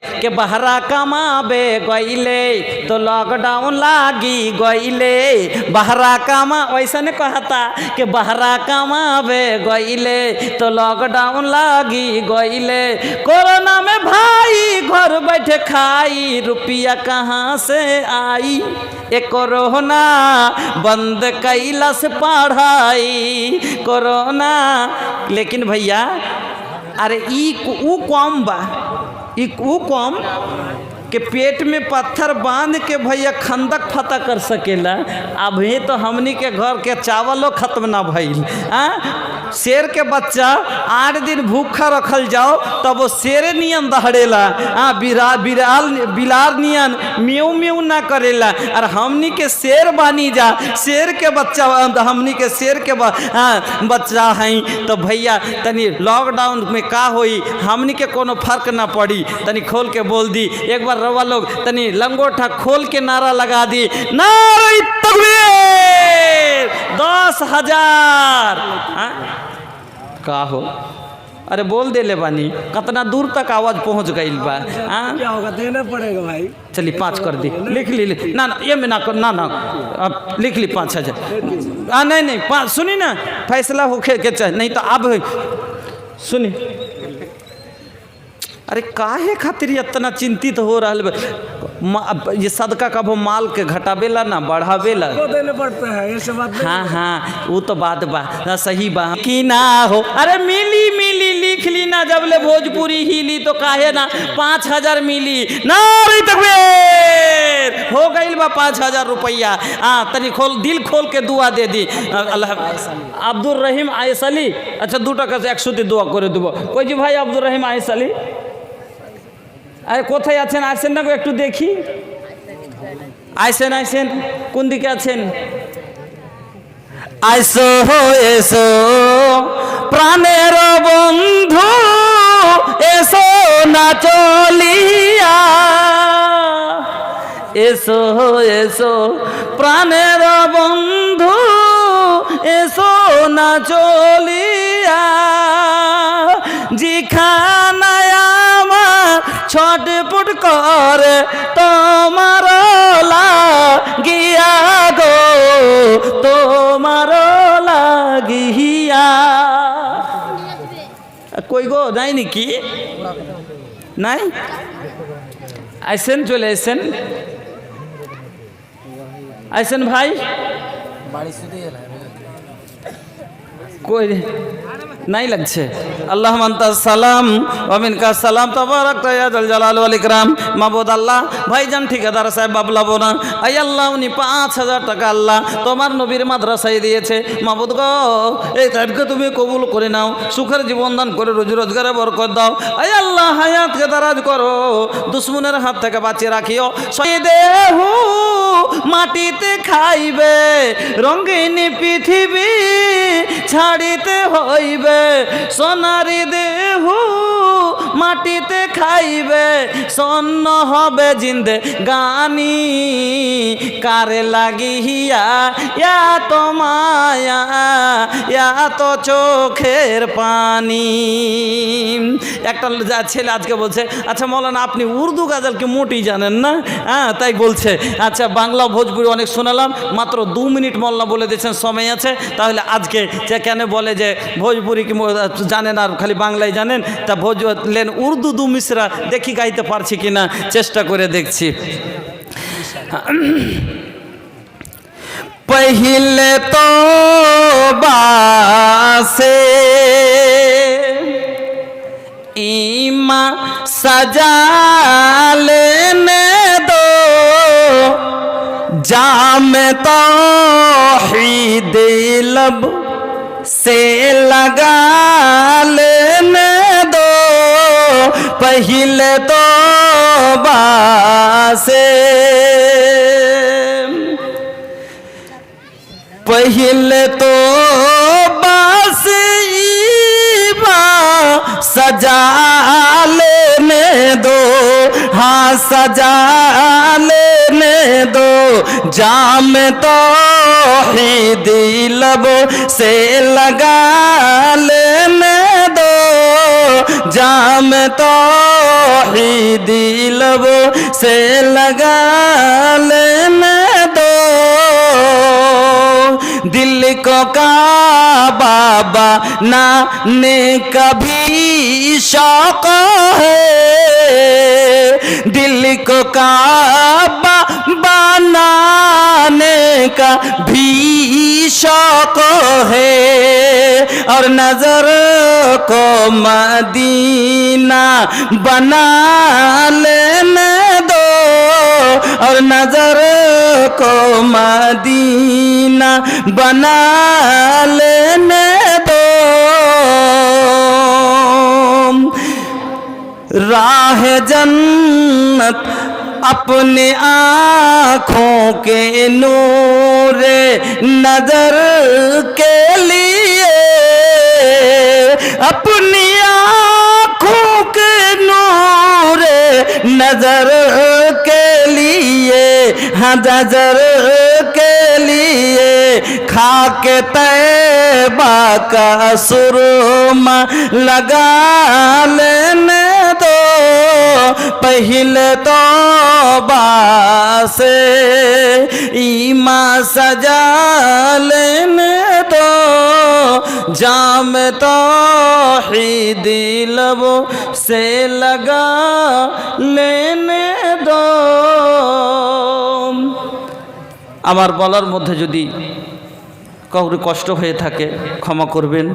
के बहरा कमाबे गईले तो लॉकडाउन लागी गईले। बहरा कमा वैसा ने कहता कि बहरा कमाबे गईले तो लॉकडाउन लागी गईले। कोरोना में भाई घर बैठे खाई रुपया कहाँ से आई। ए कोरोना बंद कैला से पढ़ाई कोरोना। लेकिन भैया अरे ऊ कम बा ऊ कम के पेट में पत्थर बांध के भैया खंदक फता कर सकेला। अभी तो हमनी के घर के चावलो खत्म ना भइल। शेर के बच्चा 8 दिन भूखा रखल जाओ तब वो शेरे नियन दहड़ेला। बिलार नियन म्यू म्यू ना करेला। और हमनी के शेर बानी जा शेर के बच्चा हमनी के शेर के बच्चा हैं। तो भैया तनी लॉकडाउन में का होई हमनी के कोनो फर्क ना पड़ी। तनी खोल के बोल दी एक बार रवा लोग तनी लंगोटा खोल के नारा लगा दी नारे तकबीर 10,000। का हो अरे बोल दे ले बानी कितना दूर तक आवाज पहुंच गई बा। क्या होगा देना पड़ेगा भाई। चलिए 5 कर दी लिख ली ना ये में ना अब लिख ली 5,000। नहीं 5 सुनी ना फैसला होके के चाहिए नहीं तो अब सुनी। अरे काहे खातिर इतना चिंतित हो रहा। ये सदका का वो माल के घटावेला ना बढ़ावेला तो देने पड़ता है ये सब बात। हाँ वो तो बात बा सही बा कि ना हो। अरे मिली मिली लिख ली ना जब ले भोजपुरी हिली तो काहे ना 5,000 मिली ना तकबीर हो गई बा 5,000 रुपया। तनी खोल दिल खोल के दुआ दे दी। अल्लाह अब्दुल रहीम आयस अली अच्छा 2 টাকা से 100 दुआ करे देव कोई जी भाई अब्दुल रहीम आयस अली। अरे कोথায় আছেন আসেন না একটু দেখি আইসেন আইসেন কোন দিকে আছেন। আইসো এসো প্রাণের বন্ধু এসো না চলিয়া এসো এসো প্রাণের বন্ধু এসো না চলিয়া যেখানায় ছটপট করে তোমার লাগিয়া গো তোমার লাগিয়া। কই গো নাই নাকি নাই আইসেন চলে আইসেন আইসেন ভাই কই नहीं लगছে। अल्लाह मंता सलाम वमिन का सलाम तबारक या जल जलाल वल इकराम माबूद अल्लाह भाईजान ठेकेदार साहेब बाबला बोना आई अल्लाह उन्हीं 5,000 টাকা আল্লাহ তোমার নবীর মাদ্রাসায় দিয়েছে। মাবুদ গো এই সাহেবকে তুমি কবুল করে নাও সুখের জীবন দান করে রুজি রোজগারে বরকত দাও। আই আল্লাহ হায়াতকে দারাজ করো দুশ্মনের হাত থেকে বাঁচিয়ে রাখিও। দেহু মাটিতে খাইবে রঙিন পৃথিবী ছাড়িতে হইবে সোনারি দেহু মাটিতে খাইবে সন্ন হবে জিন্দে গানি কারে লাগিয়া ইয়া তো মায়া ইয়া তো চোখের পানি। একটা ছেলে আজকে বলছে আচ্ছা মৌলানা আপনি উর্দু গাজাল কি মোটেই জানেন না। তাই বলছে আচ্ছা বাংলা ভোজপুরি অনেক শোনালাম মাত্র 2 মিনিট মৌলানা বলে দিয়েছেন সময় আছে। তাহলে আজকে যে কেন বলে যে ভোজপুরি কি জানেন আর খালি বাংলায় জানেন তা ভোজলেন উর্দু 2 মিসরা দেখি গাইতে পারছি কিনা চেষ্টা করে দেখছি। पहले तो बासे ईमा सजा लेने दो जाम तो लब से लगा लेने दो पहले तो बासे पहले तो बस सजा लेने दो हाँ सजा लेने दो जाम तो लब से लगा लेने दो जाम तो लबों से लगा लेने दो, दिल को काबा बनाने का भी शौक है, दिल को काबा बनाने का भी शौक है, और नजर को मदीना बना लेने दो, और नजर को मदीना बना लेने दो। राह जन्नत अपने आँखों के नूरे नजर के लिए, अपनी आँखों के नूरे नजर के लिए, हाँ नजर के लिए, खाके तैबा का सुरमा लगा लेने दो, पहले तो से ईमान सजा लेने दो, जाम तौहीद लबों से लगा लेने दो। আমার বলার মধ্যে যদি কাউকে কষ্ট হয়ে থাকে ক্ষমা করবেন।